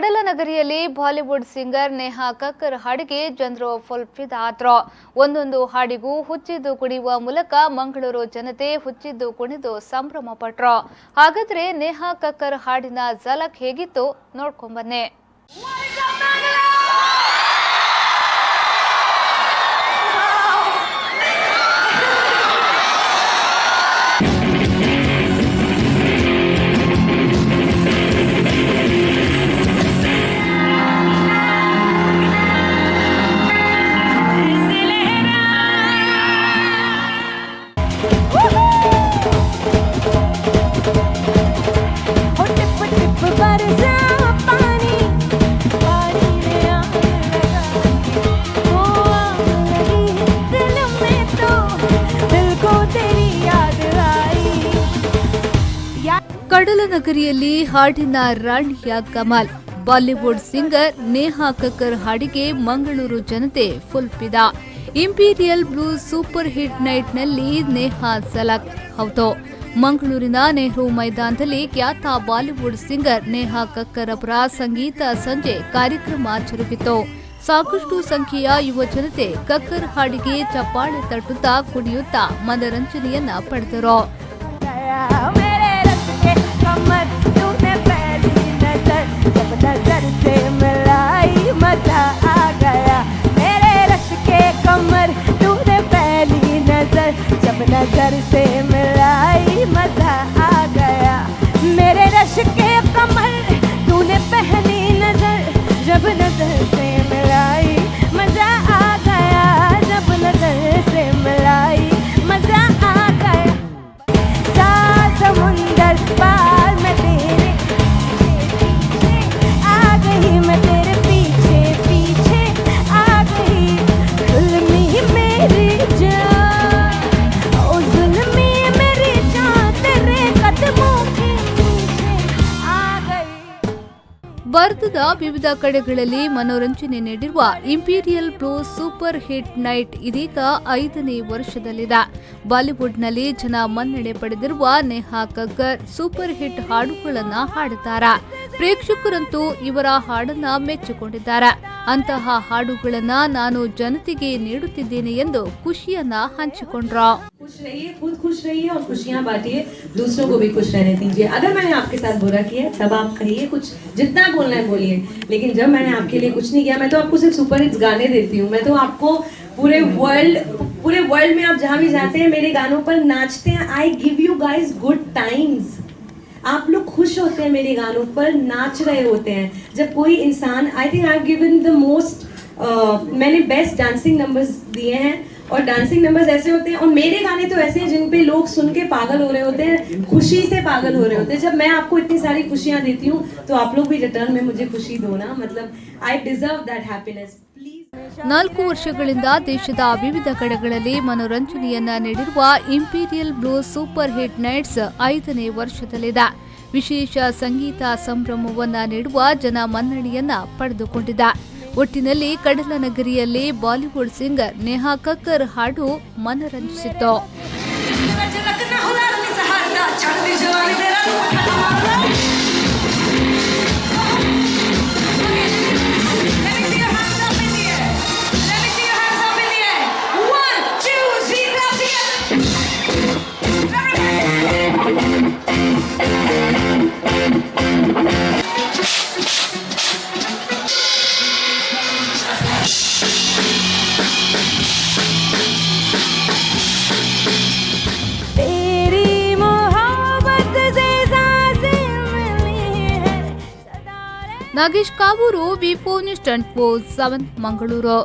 ಕಡಲ ನಗರಿಯಲ್ಲಿ Bollywood singer Neha Kakkar ಹಾಡಿಗೆ ಜನರು ಫುಲ್ ಫಿದಾ ಆದ್ರು. ಒಂದೊಂದು ಹಾಡಿಗೂ ಹುಚ್ಚಿದ್ದು ಕುಣಿಯುವ ಮೂಲಕ ಮಂಗಳೂರು ಜನತೆ ಹುಚ್ಚಿದ್ದು ಕುಣಿದು ಸಂಭ್ರಮ ಪಟ್ರು. ಹಾಗಾದ್ರೆ ನೇಹಾ ಕಕ್ಕರ್ ಹಾಡಿನ ಝಲಕ್ ಹೇಗಿತ್ತು ನೋಡ್ಕೊಂಬನ್ನಿ. ಕಡಲ ನಗರಿಯಲ್ಲಿ ಹಾಡಿನ ರಾಣಿಯ ಕಮಾಲ್. ಬಾಲಿವುಡ್ ಸಿಂಗರ್ ನೇಹಾ ಕಕ್ಕರ್ ಹಾಡಿಗೆ ಮಂಗಳೂರು ಜನತೆ ಫುಲ್ ಫಿದಾ. ಇಂಪೀರಿಯಲ್ ಬ್ಲೂ ಸೂಪರ್ ಹಿಟ್ ನೈಟ್ನಲ್ಲಿ ನೇಹಾ ಝಲಕ್. ಹೌದು, ಮಂಗಳೂರಿನ ನೆಹರು ಮೈದಾನದಲ್ಲಿ ಖ್ಯಾತ ಬಾಲಿವುಡ್ ಸಿಂಗರ್ ನೇಹಾ ಕಕ್ಕರ್ ಅವರ ಸಂಗೀತ ಸಂಜೆ ಕಾರ್ಯಕ್ರಮ ಜರುಗಿತು. ಸಾಕಷ್ಟು ಸಂಖ್ಯೆಯ ಯುವ ಜನತೆ ಕಕ್ಕರ್ ಹಾಡಿಗೆ ಚಪ್ಪಾಳೆ ತಟ್ಟುತ್ತಾ ಕುಣಿಯುತ್ತಾ ಮನರಂಜನೆಯನ್ನ ಪಡೆದರು. नजर से मिलाई मजा आ गया, मेरे रश के कमर तूने पहली नजर, जब नजर से मिलाई मजा आ गया, जब नजर से मिलाई मजा आ गया. सात समुंदर पार में तेरे पीछे आ गई, मैं तेरे पीछे पीछे आ गई, जुल्मी मेरी जान. ಭಾರತದ ವಿವಿಧ ಕಡೆಗಳಲ್ಲಿ ಮನೋರಂಜನೆ ನೀಡಿರುವ imperial blue super hit night ಇದೀಗ 5ನೇ ವರ್ಷದಲ್ಲಿದೆ. ಬಾಲಿವುಡ್ನಲ್ಲಿ ಜನ ಮನ್ನಣೆ ಪಡೆದಿರುವ ನೇಹಾ ಕಕ್ಕರ್ ಸೂಪರ್ ಹಿಟ್ ಹಾಡುಗಳನ್ನ ಹಾಡುತ್ತಾರೆ. ಪ್ರೇಕ್ಷಕರಂತೂ ಇವರ ಹಾಡನ್ನ ಮೆಚ್ಚಿಕೊಂಡಿದ್ದಾರೆ. ಅಂತಹ ಹಾಡುಗಳನ್ನ ನಾನು ಜನತೆಗೆ ನೀಡುತ್ತಿದ್ದೇನೆ ಎಂದು ಖುಷಿಯನ್ನ ಹಂಚಿಕೊಂಡ್ರು. खुश रहिए, खुद खुश रहिए और खुशियाँ बांटिए, दूसरों को भी खुश रहने दीजिए. अगर मैंने आपके साथ बुरा किया तब आप कहिए, कुछ जितना बोलना है बोलिए, लेकिन जब मैंने आपके लिए कुछ नहीं किया, मैं तो आपको सिर्फ सुपर हिट्स गाने देती हूँ. मैं तो आपको पूरे वर्ल्ड में आप जहाँ भी जाते हैं मेरे गानों पर नाचते हैं. I give you guys good times. आप लोग खुश होते हैं मेरे गानों पर, नाच रहे होते हैं. जब कोई इंसान, I think I have given the most, मैंने बेस्ट डांसिंग नंबर्स दिए हैं और डांसिंग नंबर्स ऐसे होते हैं और मेरे गाने तो ऐसे हैं जिन पे लोग सुन के पागल हो रहे होते हैं, खुशी से पागल हो रहे होते हैं. जब मैं आपको इतनी सारी खुशियाँ देती हूँ तो आप लोग भी रिटर्न में मुझे खुशी दो ना. मतलब आई डिजर्व दैट हैप्पीनेस. 4 ವರ್ಷಗಳಿಂದ ದೇಶದ ವಿವಿಧ ಕಡೆಗಳಲ್ಲಿ ಮನೋರಂಜನೆಯನ್ನ ನೀಡಿರುವ imperial blue super hit nights 5ನೇ ವರ್ಷದಲ್ಲಿದೆ. ವಿಶೇಷ ಸಂಗೀತ ಸಂಭ್ರಮವನ್ನ ನೀಡುವ ಜನ ಮನ್ನಣೆಯನ್ನ ಪಡೆದುಕೊಂಡಿದೆ. ಒಟ್ಟಿನಲ್ಲಿ ಕಡಲ ನಗರಿಯಲ್ಲಿ ಬಾಲಿವುಡ್ ಸಿಂಗರ್ ನೇಹಾ ಕಕ್ಕರ್ ಹಾಡು ಮನರಂಜಿಸಿತು. ನಾಗೇಶ್ ಕಾವೂರು, ವಿ4 ನ್ಯೂಸ್ 24/7 ಮಂಗಳೂರು.